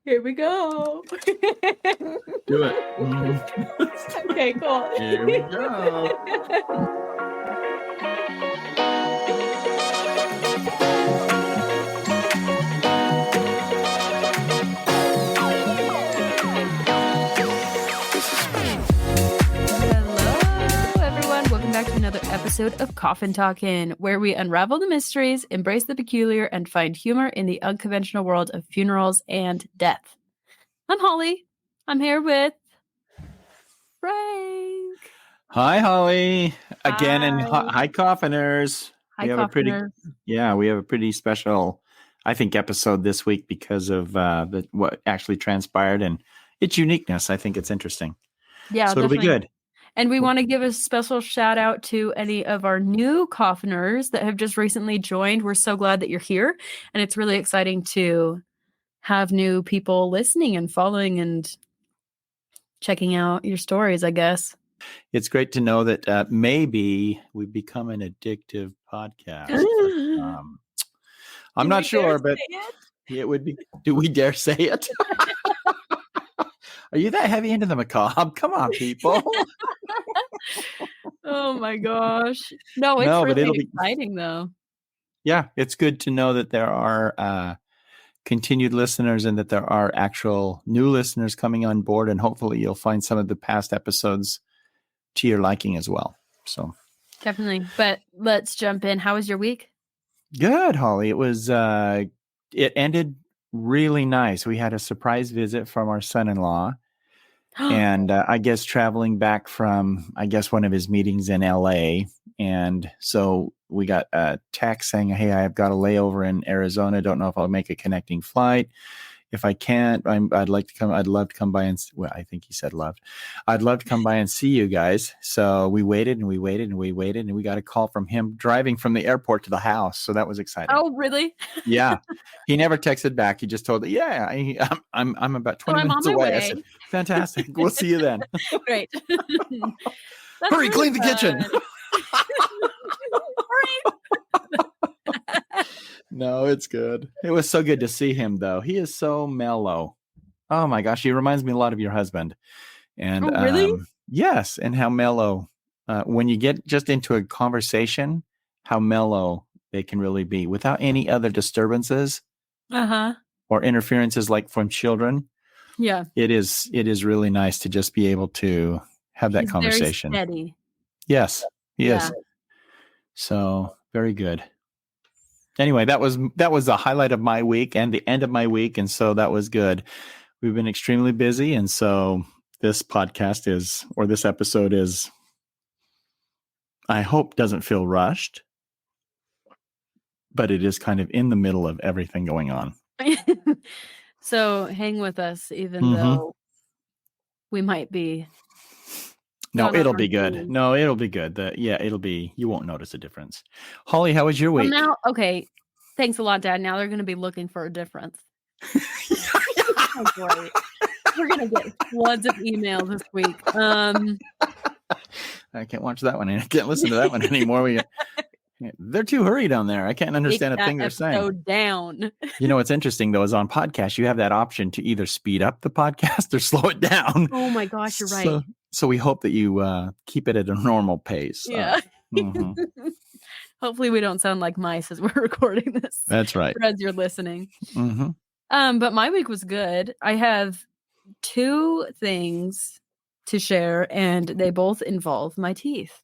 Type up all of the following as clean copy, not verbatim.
Here we go. Do it. Okay, cool. Here we go. Back to another episode of Coffin Talkin', where we unravel the mysteries, embrace the peculiar, and find humor in the unconventional world of funerals and death. I'm Holly. I'm here with Frank. Hi, Holly. Again, Hi. and hi, Coffiners. Hi, we have Coffiners. we have a pretty special, I think, episode this week because of what actually transpired and its uniqueness. I think it's interesting. Yeah, so definitely. It'll be good. And we want to give a special shout out to any of our new Coffiners that have just recently joined. We're so glad that you're here. And it's really exciting to have new people listening and following and checking out your stories, I guess. It's great to know that maybe we've become an addictive podcast. But, I'm not sure, but it would be. Do we dare say it? Are you that heavy into the macabre? Come on, people. Oh my gosh. No, it's really exciting though. Yeah, it's good to know that there are continued listeners and that there are actual new listeners coming on board, and hopefully you'll find some of the past episodes to your liking as well. So definitely. But let's jump in. How was your week? Good, Holly. It was it ended really nice. We had a surprise visit from our son-in-law. And I guess traveling back from, one of his meetings in LA. And so we got a text saying, hey, I've got a layover in Arizona. Don't know if I'll make a connecting flight. If I can't, I'd love to come by and, I think he said loved. I'd love to come by and see you guys. So we waited and we waited and we waited, and we got a call from him driving from the airport to the house. So that was exciting. Oh, really? Yeah. He never texted back. He just told me, I'm about 20 minutes away. I said, fantastic. We'll see you then. Great. Hurry, clean the kitchen. No, it's good. It was so good to see him, though. He is so mellow. Oh my gosh, he reminds me a lot of your husband. And really? Yes, and how mellow when you get just into a conversation, how mellow they can really be without any other disturbances or interferences like from children. Yeah, it is really nice to just be able to have that conversation. Very steady. Yes, he is. So very good. Anyway, that was the highlight of my week and the end of my week. And so that was good. We've been extremely busy. And so this episode is, I hope, doesn't feel rushed, but it is kind of in the middle of everything going on. So hang with us, even though we might be. No, it'll be good. No, it'll be good. You won't notice a difference. Holly, how was your week? Well, now, okay. Thanks a lot, Dad. Now they're going to be looking for a difference. Oh, boy. We're going to get floods of emails this week. I can't watch that one. I can't listen to that one anymore. They're too hurried on there. I can't understand a thing they're saying. So down. You know what's interesting though is on podcasts you have that option to either speed up the podcast or slow it down. Oh my gosh, you're right. So we hope that you keep it at a normal pace. Yeah. Hopefully we don't sound like mice as we're recording this. That's right. As you're listening. But my week was good. I have 2 things to share, and they both involve my teeth.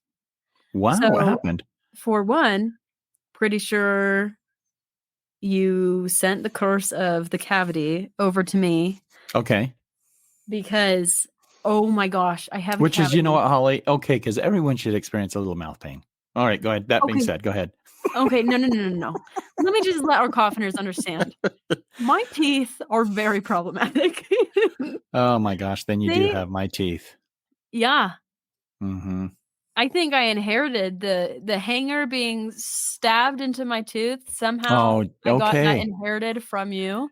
Wow, so, what happened? For one, pretty sure you sent the curse of the cavity over to me. Okay. Because, oh my gosh, I have Which is, you know what, Holly? Okay, because everyone should experience a little mouth pain. All right, go ahead. That being said, go ahead. Okay, no. Let me just let our coffiners understand. My teeth are very problematic. Oh my gosh, then you do have my teeth. Yeah. Mm-hmm. I think I inherited the hanger being stabbed into my tooth. Somehow I got that inherited from you.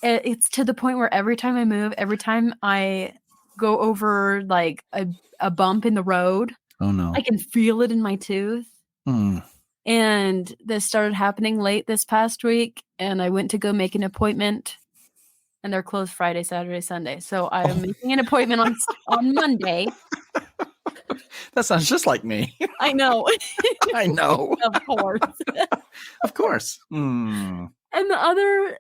It's to the point where every time I move, every time I go over like a bump in the road, oh no, I can feel it in my tooth. And this started happening late this past week, and I went to go make an appointment and they're closed Friday, Saturday, Sunday. So I am making an appointment on Monday. That sounds just like me. I know. I know. Of course. Of course. And the other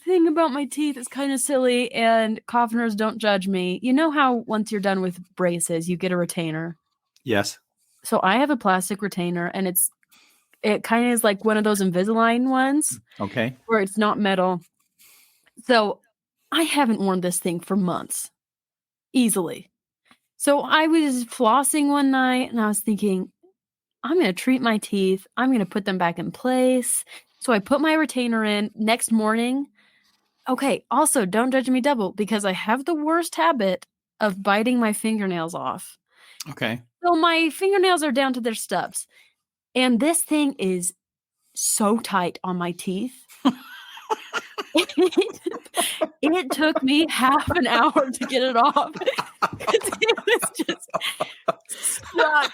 thing about my teeth is kind of silly, and coffiners, don't judge me. You know how once you're done with braces, you get a retainer? Yes. So I have a plastic retainer, and it kind of is like one of those Invisalign ones. Okay. Where it's not metal. So I haven't worn this thing for months. Easily. So I was flossing one night and I was thinking, I'm going to treat my teeth. I'm going to put them back in place. So I put my retainer in next morning. Okay. Also, don't judge me double because I have the worst habit of biting my fingernails off. Okay. So my fingernails are down to their stubs. And this thing is so tight on my teeth. It took me half an hour to get it off. It was just stuck.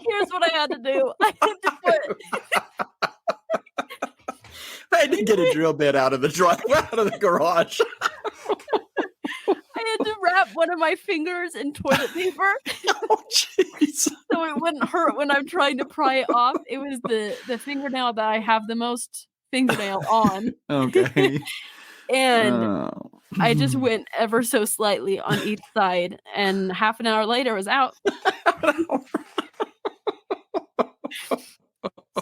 Here's what I had to do. I had to get a drill bit out of the garage. I had to wrap one of my fingers in toilet paper. Oh, jeez. So it wouldn't hurt when I'm trying to pry it off. It was the fingernail that I have the most fingernail on. Okay. And I just went ever so slightly on each side, and half an hour later it was out.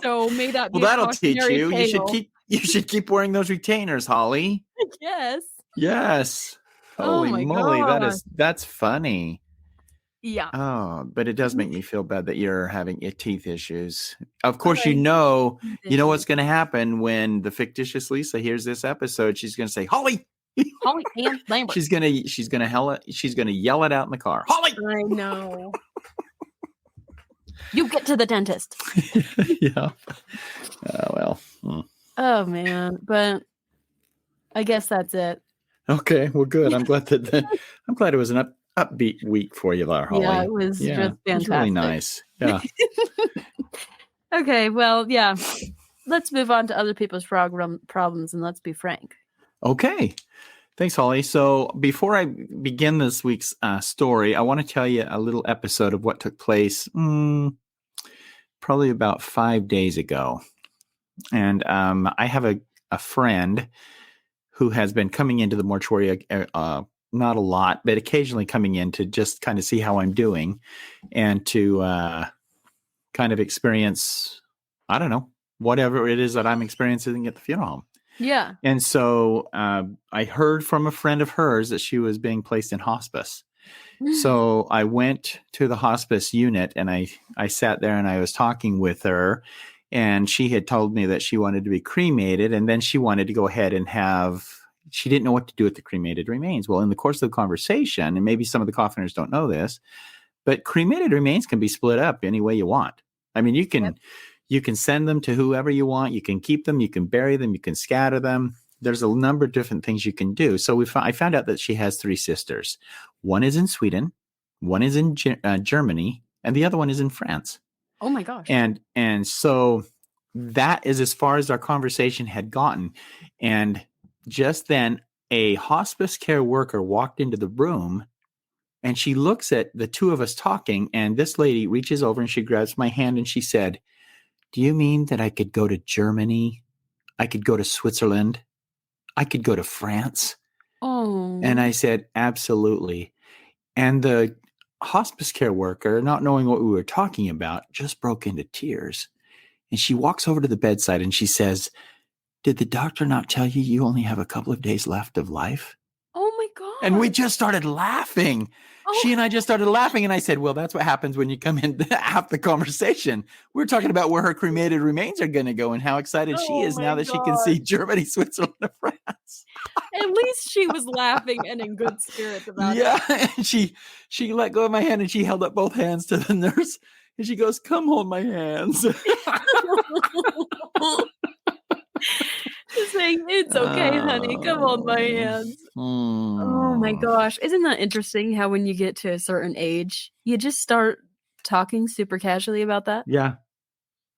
So may that be that'll teach you. Tale. You should keep wearing those retainers, Holly. Yes. Yes. Holy moly, that's funny. Yeah. Oh, but it does make me feel bad that you're having teeth issues. Of course, you know what's going to happen when the fictitious Lisa hears this episode. She's going to say, "Holly, and Lambert." She's gonna yell it out in the car. Holly, I know. You get to the dentist. Yeah. Well. Oh man, but I guess that's it. Okay. Well, good. I'm glad I'm glad it was an upbeat week for you there, Holly. Yeah, it was just fantastic. It was really nice. Yeah. Okay. Well, yeah. Let's move on to other people's problems, and let's be frank. Okay. Thanks, Holly. So before I begin this week's story, I want to tell you a little episode of what took place probably about 5 days ago. And I have a friend who has been coming into the mortuary, not a lot, but occasionally coming in to just kind of see how I'm doing and to kind of experience, I don't know, whatever it is that I'm experiencing at the funeral home. Yeah. And so I heard from a friend of hers that she was being placed in hospice. So I went to the hospice unit and I sat there and I was talking with her, and she had told me that she wanted to be cremated, and then she wanted to go ahead and she didn't know what to do with the cremated remains. Well, in the course of the conversation, and maybe some of the coffiners don't know this, but cremated remains can be split up any way you want. I mean, you can send them to whoever you want. You can keep them. You can bury them. You can scatter them. There's a number of different things you can do. So I found out that she has 3 sisters. One is in Sweden, one is in Germany, and the other one is in France. Oh my gosh. And so that is as far as our conversation had gotten. And just then a hospice care worker walked into the room, and she looks at the two of us talking, and this lady reaches over and she grabs my hand and she said, "Do you mean that I could go to Germany? I could go to Switzerland? I could go to France?" Oh. And I said, "Absolutely." And the hospice care worker, not knowing what we were talking about, just broke into tears. And she walks over to the bedside and she says, "Did the doctor not tell you you only have a couple of days left of life?" Oh my God. And we just started laughing. Oh. She and I just started laughing. And I said, "Well, that's what happens when you come in half the conversation. We're talking about where her cremated remains are going to go and how excited she is now that she can see Germany, Switzerland, and France." At least she was laughing and in good spirits about it. Yeah. And she let go of my hand and she held up both hands to the nurse. And she goes, "Come hold my hands." Just saying, "It's okay, honey. Come hold my hands." Oh my gosh. Isn't that interesting how when you get to a certain age, you just start talking super casually about that? Yeah,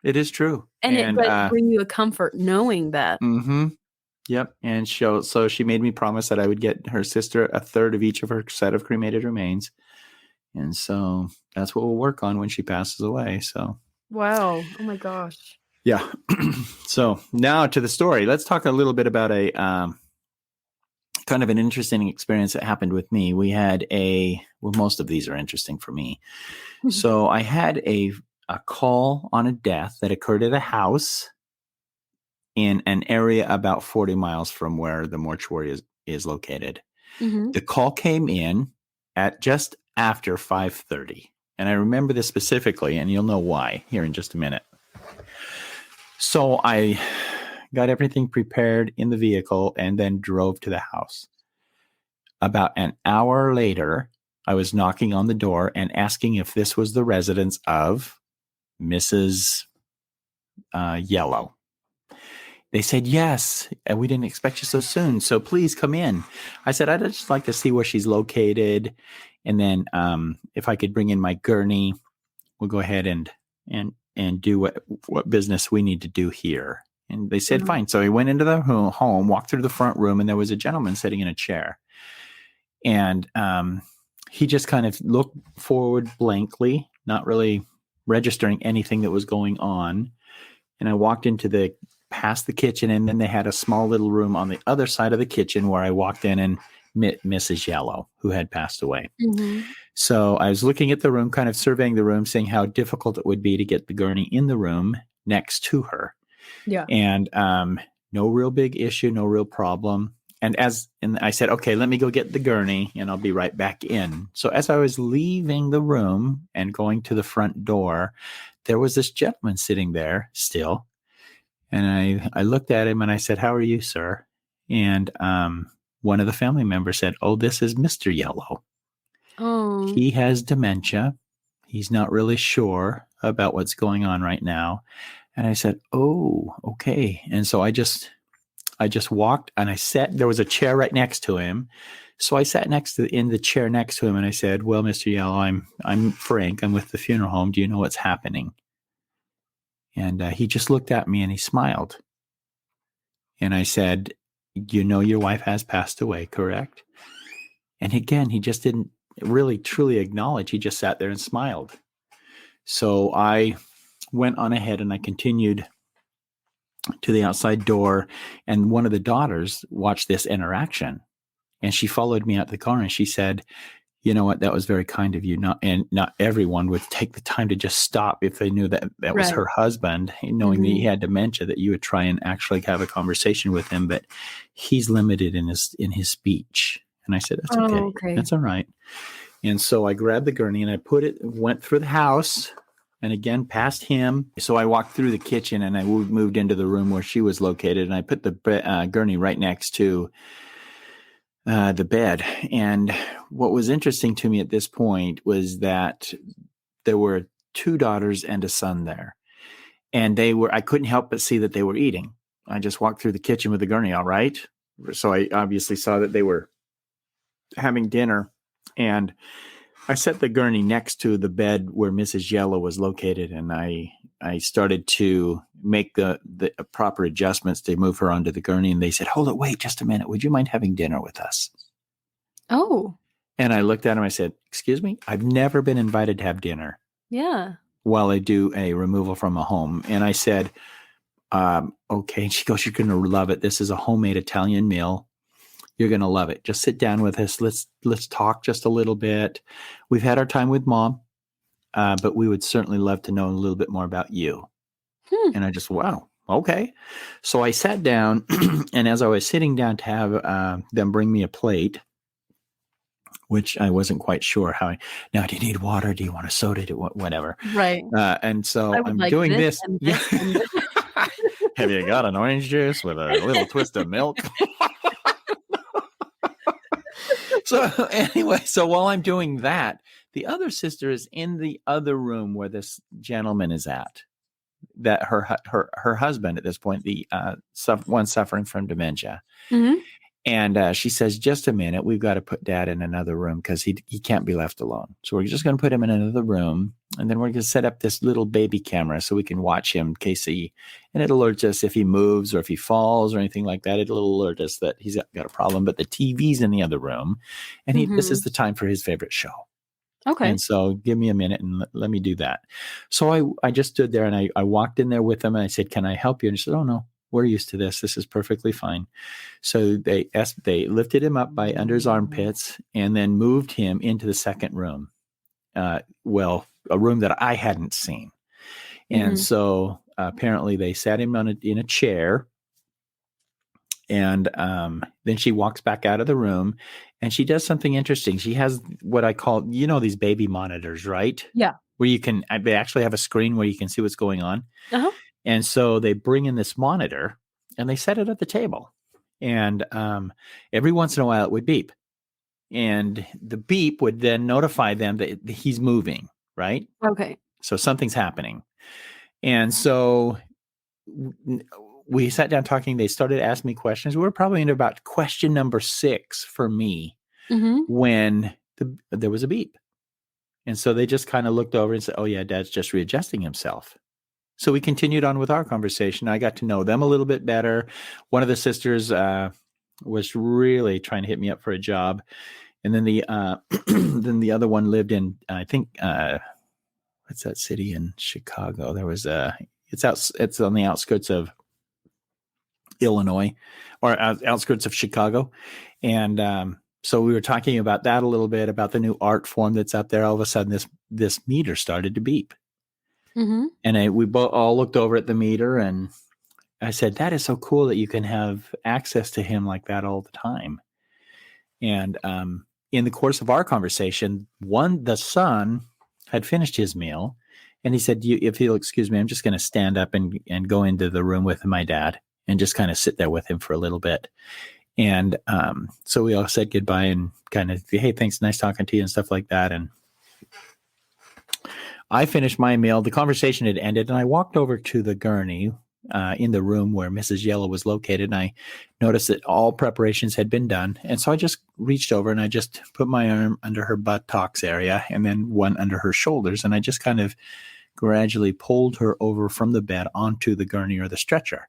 it is true. And it bring you a comfort knowing that. Mm-hmm. Yep. And so she made me promise that I would get her sister a third of each of her set of cremated remains. And so that's what we'll work on when she passes away. So, wow. Oh my gosh. yeah. So now to the story. Let's talk a little bit about a kind of an interesting experience that happened with me. We had most of these are interesting for me. So I had a call on a death that occurred at a house in an area about 40 miles from where the mortuary is located. Mm-hmm. The call came in at just after 5:30. And I remember this specifically, and you'll know why here in just a minute. So I got everything prepared in the vehicle and then drove to the house. About an hour later, I was knocking on the door and asking if this was the residence of Mrs. Yellow. They said, yes, and we didn't expect you so soon, so please come in. I said, I'd just like to see where she's located. And then if I could bring in my gurney, we'll go ahead and do what business we need to do here. And they said, fine. So I went into the home, walked through the front room, and there was a gentleman sitting in a chair. And he just kind of looked forward blankly, not really registering anything that was going on. And I walked past the kitchen, and then they had a small little room on the other side of the kitchen where I walked in and met Mrs. Yellow, who had passed away. Mm-hmm. So I was looking at the room, kind of surveying the room, seeing how difficult it would be to get the gurney in the room next to her. Yeah. And no real big issue, no real problem. And I said, okay, let me go get the gurney and I'll be right back in. So as I was leaving the room and going to the front door, there was this gentleman sitting there still. And I looked at him and I said, how are you, sir? And one of the family members said, oh, this is Mr. Yellow. Oh. He has dementia. He's not really sure about what's going on right now. And I said, oh, okay. And so I just walked and I sat, there was a chair right next to him. So I sat in the chair next to him and I said, well, Mr. Yellow, I'm Frank. I'm with the funeral home. Do you know what's happening? And he just looked at me and he smiled. And I said, you know, your wife has passed away, correct? And again, he just didn't really truly acknowledge. He just sat there and smiled. So I went on ahead and I continued to the outside door. And one of the daughters watched this interaction. And she followed me out the car and she said, you know what, that was very kind of you. Not everyone would take the time to just stop if they knew that was her husband, knowing that he had dementia, that you would try and actually have a conversation with him, but he's limited in his speech. And I said, that's okay. That's all right. And so I grabbed the gurney and I went through the house and again past him. So I walked through the kitchen and I moved into the room where she was located, and I put the gurney right next to the bed. And what was interesting to me at this point was that there were two daughters and a son there. And I couldn't help but see that they were eating. I just walked through the kitchen with the gurney, all right. So I obviously saw that they were having dinner. And I set the gurney next to the bed where Mrs. Yellow was located. And I started to make the proper adjustments to move her onto the gurney. And they said, hold it, wait just a minute. Would you mind having dinner with us? Oh. And I looked at him. I said, excuse me, I've never been invited to have dinner. Yeah. While I do a removal from a home. And I said, okay. And she goes, you're going to love it. This is a homemade Italian meal. You're going to love it. Just sit down with us. Let's talk just a little bit. We've had our time with Mom, but we would certainly love to know a little bit more about you. And I just, wow, okay. So I sat down, and as I was sitting down to have them bring me a plate, which I wasn't quite sure now, do you need water? Do you want a soda? Whatever. Right. And so I'm like doing this. And this, yeah. And this. Have you got an orange juice with a little twist of milk? So anyway, so while I'm doing that, the other sister is in the other room where this gentleman is at. That her husband at this point, the one suffering from dementia. Mm-hmm. And she says, just a minute, we've got to put Dad in another room because he can't be left alone. So we're just going to put him in another room. And then we're going to set up this little baby camera so we can watch him in case and it alerts us if he moves or if he falls or anything like that. It'll alert us that he's got a problem. But the TV's in the other room. And this is the time for his favorite show. Okay. And so give me a minute and let me do that. So I just stood there and I walked in there with him and I said, can I help you? And he said, oh, no. We're used to this. This is perfectly fine. So they lifted him up by under his armpits and then moved him into the second room. A room that I hadn't seen. And so apparently they sat him in a chair. And then she walks back out of the room and she does something interesting. She has what I call, these baby monitors, right? Yeah. Where they actually have a screen where you can see what's going on. Uh-huh. And so they bring in this monitor and they set it at the table. And every once in a while it would beep. And the beep would then notify them that he's moving, right? Okay. So something's happening. And so we sat down talking. They started asking me questions. We were probably into about question number 6 for me when there was a beep. And so they just kind of looked over and said, oh, yeah, Dad's just readjusting himself. So we continued on with our conversation. I got to know them a little bit better. One of the sisters was really trying to hit me up for a job. And then then the other one lived in, I think, what's that city in Chicago? There was it's on the outskirts of Illinois or outskirts of Chicago. And so we were talking about that a little bit, about the new art form that's up there. All of a sudden, this meter started to beep. And we both all looked over at the meter and I said, that is so cool that you can have access to him like that all the time. And in the course of our conversation, the son had finished his meal and he said, if you'll excuse me, I'm just going to stand up and go into the room with my dad and just kind of sit there with him for a little bit. And so we all said goodbye and kind of, hey, thanks. Nice talking to you and stuff like that. And I finished my meal. The conversation had ended, and I walked over to the gurney in the room where Mrs. Yellow was located, and I noticed that all preparations had been done. And so I just reached over, and I just put my arm under her buttocks area and then one under her shoulders, and I just kind of gradually pulled her over from the bed onto the gurney or the stretcher.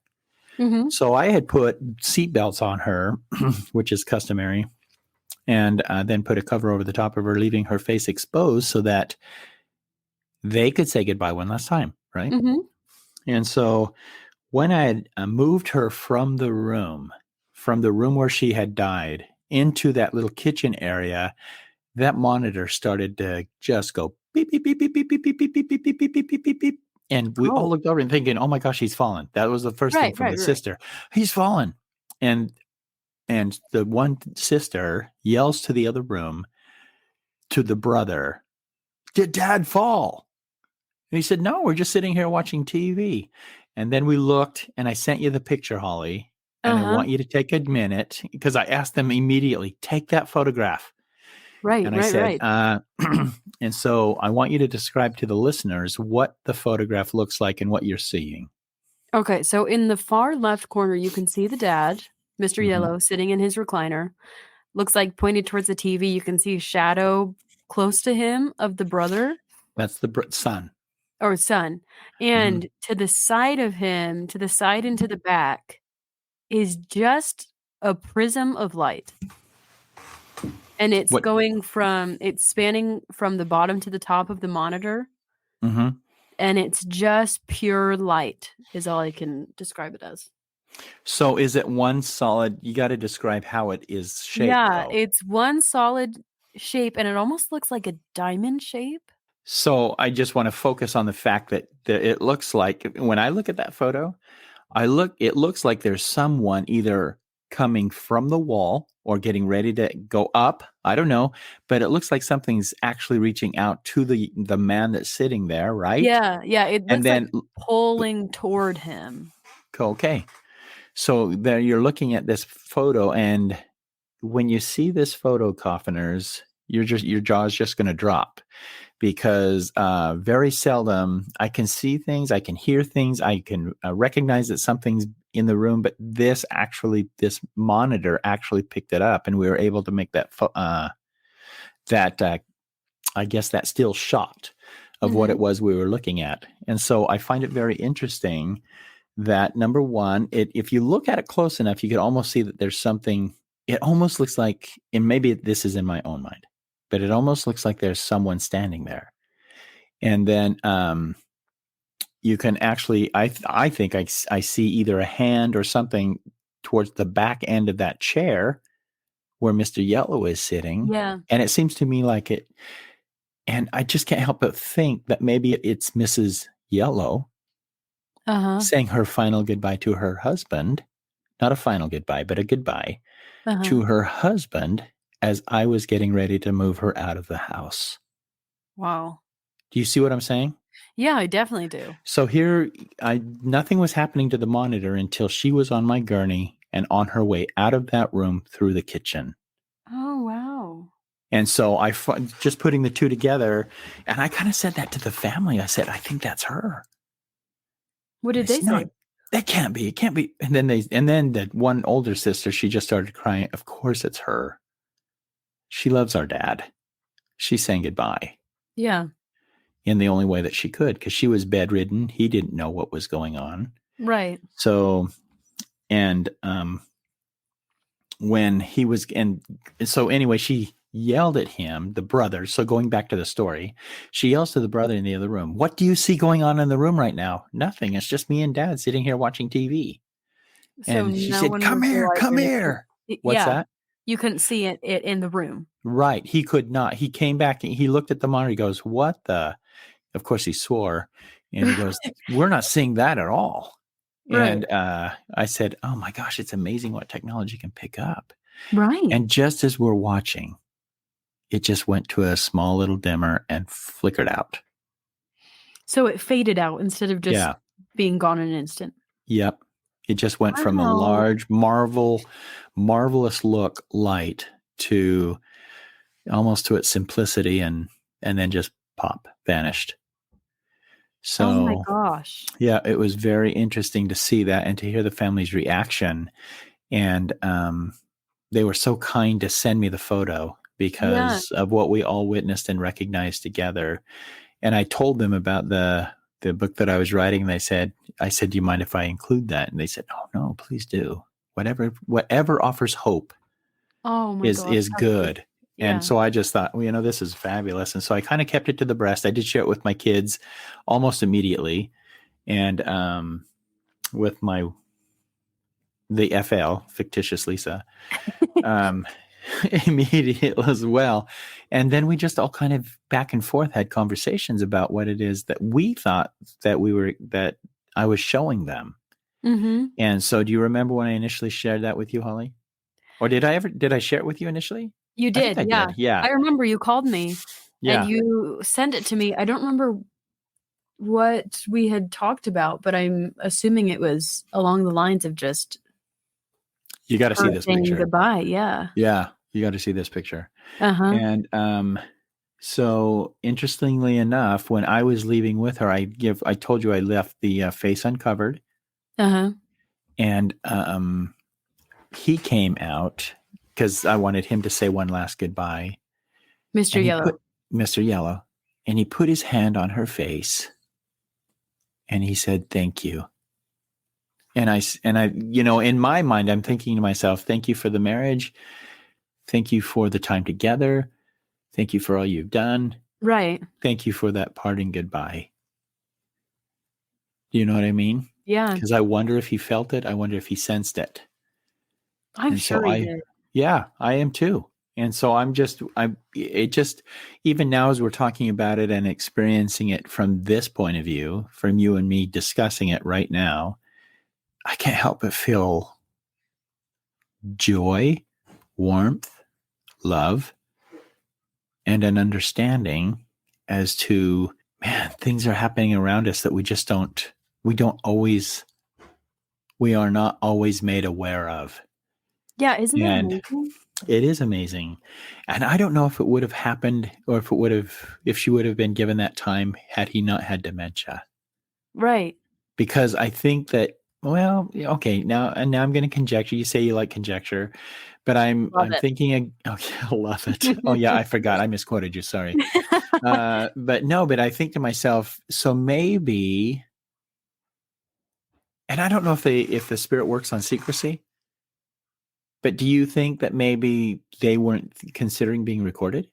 So I had put seatbelts on her, which is customary, and then put a cover over the top of her, leaving her face exposed so that they could say goodbye one last time, right? And so when I had moved her from the room where she had died into that little kitchen area, that monitor started to just go beep, beep, beep, beep, beep, beep, beep, beep, beep, beep, beep, beep, beep, beep, beep, beep. And we all looked over and thinking, oh my gosh, he's fallen. That was the first thing from the sister. He's fallen. And the one sister yells to the other room, to the brother, did Dad fall? And he said, no, we're just sitting here watching TV. And then we looked, and I sent you the picture, Holly, and I want you to take a minute because I asked them immediately, take that photograph. And I said, and so I want you to describe to the listeners what the photograph looks like and what you're seeing. Okay. So in the far left corner, you can see the dad, Mr. Yellow, sitting in his recliner. Looks like pointed towards the TV. You can see a shadow close to him of the brother. That's the son. Or son. And to the side of him, to the side and to the back, is just a prism of light. And it's it's spanning from the bottom to the top of the monitor. And it's just pure light is all I can describe it as. So is it one solid? You got to describe how it is shaped. Yeah, though. It's one solid shape and it almost looks like a diamond shape. So I just want to focus on the fact that it looks like, when I look at that photo, it looks like there's someone either coming from the wall or getting ready to go up. I don't know, but it looks like something's actually reaching out to the man that's sitting there, right? Yeah. It looks like pulling toward him. Okay. So there you're looking at this photo, and when you see this photo, coffiners, your jaw's just going to drop. Because very seldom I can see things, I can hear things, I can recognize that something's in the room, but this monitor actually picked it up, and we were able to make that I guess that still shot of what it was we were looking at. And so I find it very interesting that, number one, if you look at it close enough, you could almost see that there's something. It almost looks like, and maybe this is in my own mind, but it almost looks like there's someone standing there. And then you can actually, I think I see either a hand or something towards the back end of that chair where Mr. Yellow is sitting. Yeah. And it seems to me like it, and I just can't help but think that maybe it's Mrs. Yellow saying her final goodbye to her husband. Not a final goodbye, but a goodbye to her husband as I was getting ready to move her out of the house. Wow. Do you see what I'm saying? Yeah, I definitely do. So here, nothing was happening to the monitor until she was on my gurney and on her way out of that room through the kitchen. Oh, wow. And so just putting the two together, and I kind of said that to the family. I said, I think that's her. What did they say? That can't be. It can't be. And then the one older sister, she just started crying. Of course it's her. She loves our dad. She's saying goodbye. Yeah. In the only way that she could, because she was bedridden. He didn't know what was going on. Right. So, and when he was, and so anyway, she yelled at him, the brother. So going back to the story, she yells to the brother in the other room, "What do you see going on in the room right now?" "Nothing. It's just me and Dad sitting here watching TV." And she said, "Come here, come here." What's that? You couldn't see it in the room. Right. He could not. He came back and he looked at the monitor. He goes, "What the?" Of course, he swore. And he goes, "We're not seeing that at all." Right. And I said, "Oh my gosh, it's amazing what technology can pick up." Right. And just as we're watching, it just went to a small little dimmer and flickered out. So it faded out instead of just being gone in an instant. Yep. It just went from a large, marvelous light to almost to its simplicity, and then just pop, vanished. So, oh my gosh. Yeah, it was very interesting to see that and to hear the family's reaction. And they were so kind to send me the photo because of what we all witnessed and recognized together. And I told them about the book that I was writing. And I said, "Do you mind if I include that?" And they said, "Oh no, please do. Whatever offers hope is good." Yeah. And so I just thought, well, this is fabulous. And so I kind of kept it to the breast. I did share it with my kids almost immediately. And with the FL, fictitious Lisa, immediately as well. And then we just all kind of back and forth had conversations about what it is that we thought that I was showing them. Mm-hmm. And so do you remember when I initially shared that with you, Holly? Or did I share it with you initially? You did, yeah. Yeah. I remember you called me and you sent it to me. I don't remember what we had talked about, but I'm assuming it was along the lines of just you got to see this picture. Goodbye, yeah. Yeah, you got to see this picture. And so interestingly enough, when I was leaving with her, I told you I left the face uncovered. And he came out because I wanted him to say one last goodbye. Mr. Yellow. Mr. Yellow. And he put his hand on her face and he said, "Thank you." And I, in my mind, I'm thinking to myself, thank you for the marriage. Thank you for the time together. Thank you for all you've done. Right. Thank you for that parting goodbye. Do you know what I mean? Yeah. Because I wonder if he felt it. I wonder if he sensed it. I'm sure he did. Yeah, I am too. And so even now as we're talking about it and experiencing it from this point of view, from you and me discussing it right now, I can't help but feel joy, warmth, love, and an understanding as to, man, things are happening around us that we are not always made aware of. Yeah, isn't that amazing? It is amazing. And I don't know if it would have happened or if she would have been given that time had he not had dementia. Right. Because I think that Well, okay. Now I'm going to conjecture. You say you like conjecture, but Love I'm it. thinking. Okay, I love it. Oh yeah, I forgot. I misquoted you. Sorry. But no. But I think to myself. So maybe, and I don't know if the spirit works on secrecy. But do you think that maybe they weren't considering being recorded,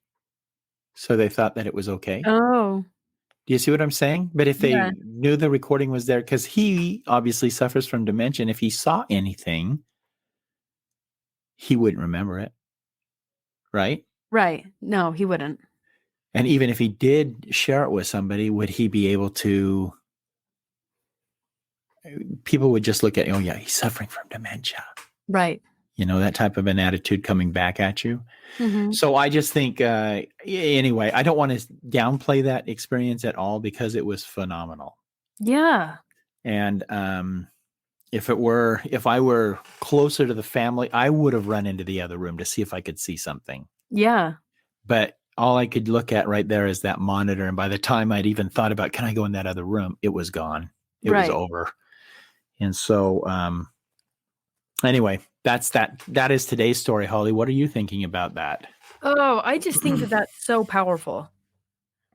so they thought that it was okay? Oh, Do you see what I'm saying? But if yeah. they knew the recording was there, because he obviously suffers from dementia, if he saw anything, he wouldn't remember it, right? Right. No, he wouldn't. And even if he did share it with somebody, would he be able to? People would just look at, oh yeah, he's suffering from dementia. Right. That type of an attitude coming back at you. Mhm. So I just think, anyway, I don't want to downplay that experience at all because it was phenomenal. Yeah. And if I were closer to the family, I would have run into the other room to see if I could see something. Yeah. But all I could look at right there is that monitor. And by the time I'd even thought about, can I go in that other room? It was gone. It was Right. over. And so, anyway, that is today's story, Holly. What are you thinking about that? Oh, I just think that that's so powerful.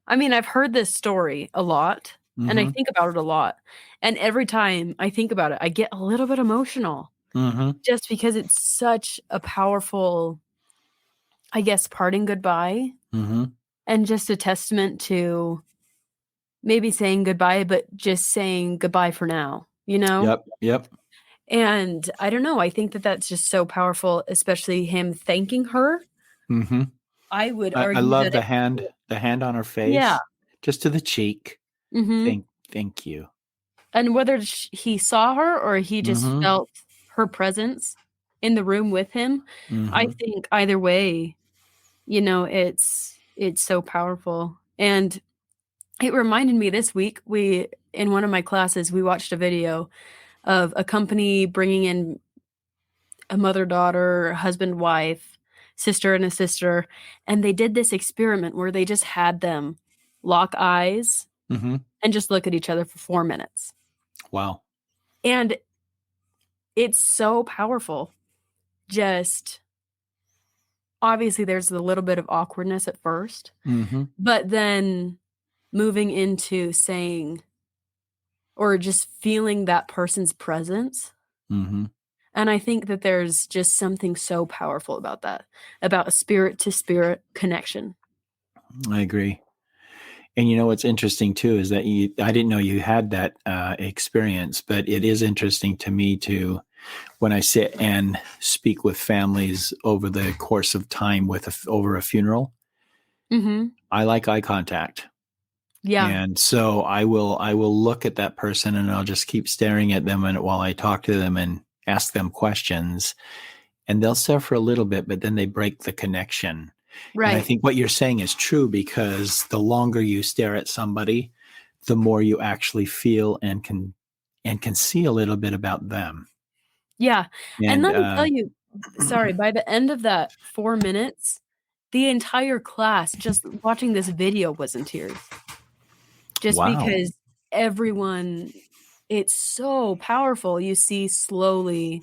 I mean, I've heard this story a lot, and I Mm-hmm. think about it a lot. And every time I think about it, I get a little bit emotional Mm-hmm. just because it's such a powerful, I guess, parting goodbye Mm-hmm. and just a testament to maybe saying goodbye, but just saying goodbye for now, you know? Yep. Yep. And I don't know, I think that that's just so powerful, especially him thanking her. Mm-hmm. I would I argue love that the hand on her yeah. face, just to the cheek. Mhm. Thank you. And whether he saw her or he just Mm-hmm. felt her presence in the room with him, I Mm-hmm. think either way, it's so powerful. And it reminded me this week, we in one of my classes, we watched a video of a company bringing in a mother-daughter, husband-wife, sister and a sister, and they did this experiment where they just had them lock eyes Mm-hmm. and just look at each other for 4 minutes. Wow. And it's so powerful. Just obviously, there's a little bit of awkwardness at first, Mm-hmm. but then moving into saying or just feeling that person's presence. Mm-hmm. And I think that there's just something so powerful about that, about a spirit to spirit connection. I agree. And you know what's interesting too is that I didn't know you had that experience, but it is interesting to me too when I sit and speak with families over the course of time over a funeral. Mhm. I like eye contact. Yeah. And so I will look at that person and I'll just keep staring at them while I talk to them and ask them questions. And they'll stare for a little bit, but then they break the connection. And I Right. think what you're saying is true because the longer you stare at somebody, the more you actually feel and can see a little bit about them. Yeah. And And let me tell you, sorry, by the end of that 4 minutes, the entire class just watching this video was in tears. Just wow. because everyone it's so powerful. You see slowly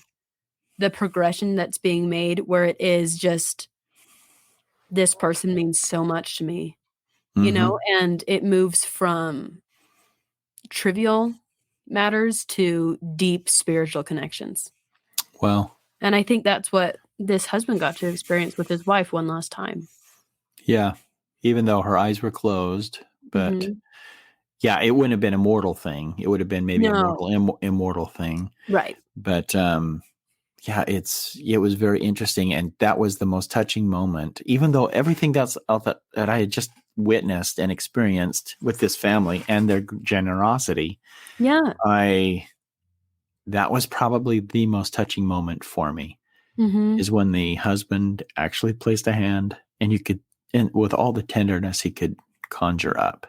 the progression that's being made where it is just, "This person means so much to me," Mm-hmm. and it moves from trivial matters to deep spiritual connections. Well, And I think that's what this husband got to experience with his wife one last time. yeah. Even though her eyes were closed, but Mhm. yeah, it wouldn't have been a mortal thing. It would have been maybe a No. mortal immortal thing. Right. But yeah, it was very interesting, and that was the most touching moment. Even though everything that I had just witnessed and experienced with this family and their generosity, Yeah. I that was probably the most touching moment for me. Mhm. Is when the husband actually placed a hand, and you could, and with all the tenderness he could conjure up,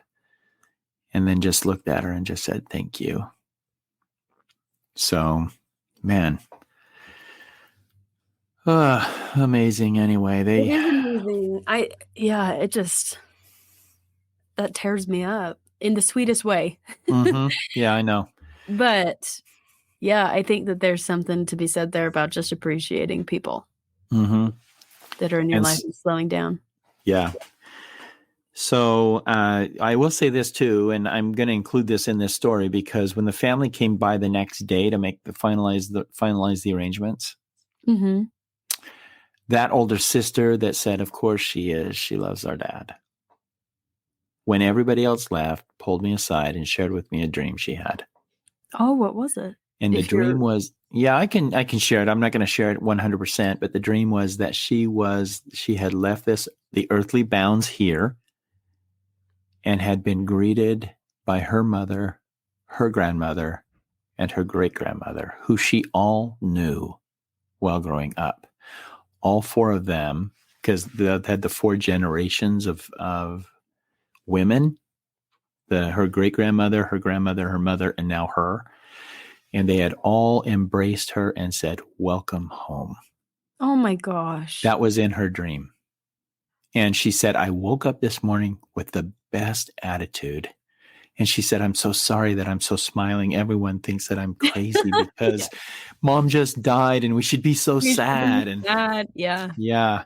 and then just looked at her and just said, "Thank you." So, man, amazing. Anyway, It they. is amazing. Yeah, it just that tears me up in the sweetest way. Mm-hmm. Yeah, I know. But Yeah, I think that there's something to be said there about just appreciating people that are in your And life and slowing down. yeah. So I will say this too, and I'm going to include this in this story because when the family came by the next day to make finalize the arrangements, that older sister that said, "Of course she is. She loves our dad." When everybody else left, pulled me aside and shared with me a dream she had. Oh, what was it? And the dream was, yeah, I can share it. I'm not going to share it 100%, but the dream was that she had left the earthly bounds here and had been greeted by her mother, her grandmother, and her great grandmother, who she all knew while growing up. All four of them, because they had the four generations of women, her great grandmother, her grandmother, her mother, and now her. And they had all embraced her and said, "Welcome home." Oh my gosh. That was in her dream. And she said, "I woke up this morning with the best attitude." And she said, "I'm so sorry that I'm so smiling. Everyone thinks that I'm crazy because mom just died and we should be so sad." And sad. Yeah. yeah.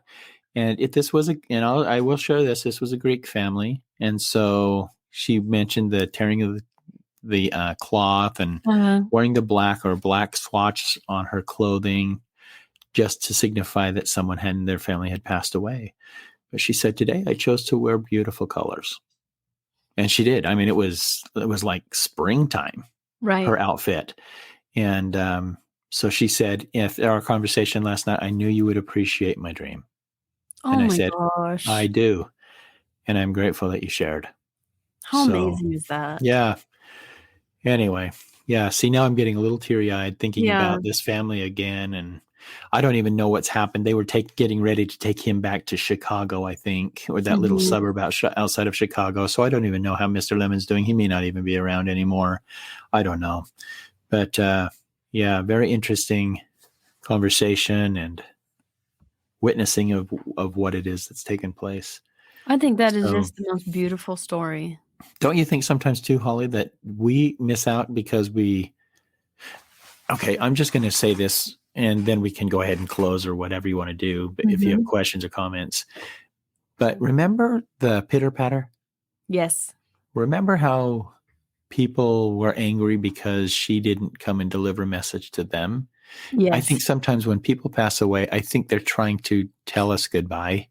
And this was I will share this. This was a Greek family. And so she mentioned the tearing of the cloth and wearing the black swatch on her clothing just to signify that someone in their family had passed away. But she said, "Today I chose to wear beautiful colors." And she did. I mean, it was like springtime, right? Her outfit. And so she said, "If our conversation last night, I knew you would appreciate my dream." Oh and I my said, gosh. "I do. And I'm grateful that you shared." How amazing is that? Yeah. Anyway, yeah. See, now I'm getting a little teary-eyed thinking about this family again, and I don't even know what's happened. They were getting ready to take him back to Chicago, I think, or that little suburb outside of Chicago. So I don't even know how Mr. Lemon's doing. He may not even be around anymore. I don't know. But yeah, very interesting conversation and witnessing of what it is that's taken place. I think that is just the most beautiful story. Don't you think sometimes too, Holly, that we miss out because I'm just going to say this and then we can go ahead and close or whatever you want to do. But if you have questions or comments, but remember the pitter patter? Yes. Remember how people were angry because she didn't come and deliver a message to them? Yes. I think sometimes when people pass away, I think they're trying to tell us goodbye,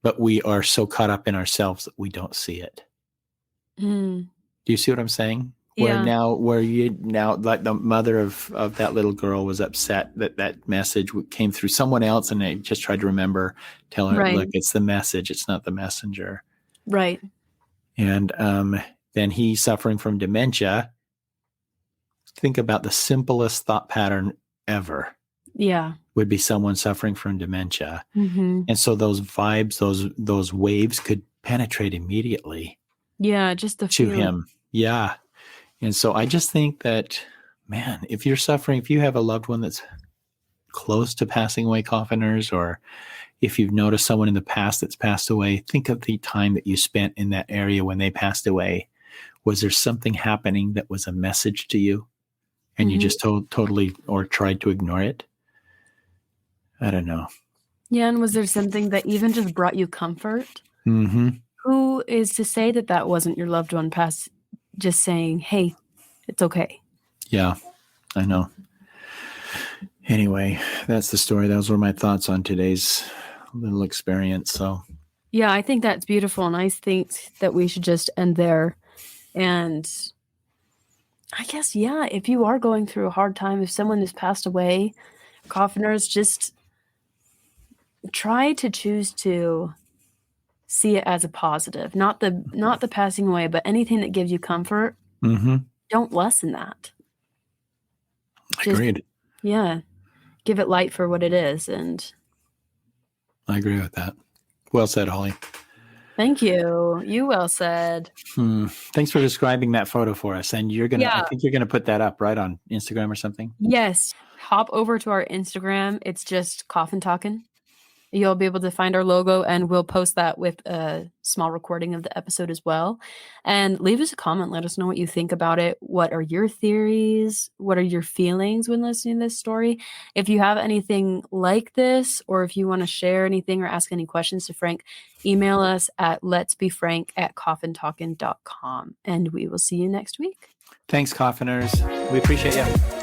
but we are so caught up in ourselves that we don't see it. Do you see what I'm saying? Yeah. Like the mother of that little girl was upset that message came through someone else, and they just tried to remember, tell her, "Look, it's the message, it's not the messenger." Right. And then he suffering from dementia. Think about the simplest thought pattern ever. Yeah. Would be someone suffering from dementia. And so those vibes, those waves could penetrate immediately. Yeah, just to him. Yeah. And so I just think that, man, if you're suffering, if you have a loved one that's close to passing away, coffiners, or if you've noticed someone in the past that's passed away, think of the time that you spent in that area when they passed away. Was there something happening that was a message to you and you just totally or tried to ignore it? I don't know. Yeah. And was there something that even just brought you comfort? Who is to say that wasn't your loved one past just saying, "Hey, it's okay"? Yeah, I know. Anyway, that's the story. Those were my thoughts on today's little experience. So yeah, I think that's beautiful. And I think that we should just end there. And I guess, yeah, if you are going through a hard time, if someone has passed away, coffiners, just try to choose to see it as a positive, not the passing away, but anything that gives you comfort. Don't lessen that. Agreed. Yeah. Give it light for what it is. And I agree with that. Well said, Holly. Thank you. You well said. Thanks for describing that photo for us. And I think you're gonna put that up right on Instagram or something. Yes. Hop over to our Instagram. It's just Coffin Talkin'. You'll be able to find our logo, and we'll post that with a small recording of the episode as well. And leave us a comment. Let us know what you think about it. What are your theories? What are your feelings when listening to this story? If you have anything like this, or if you want to share anything or ask any questions to Frank, email us at letsbefrank@coffintalkin.com. And we will see you next week. Thanks, Coffiners. We appreciate you.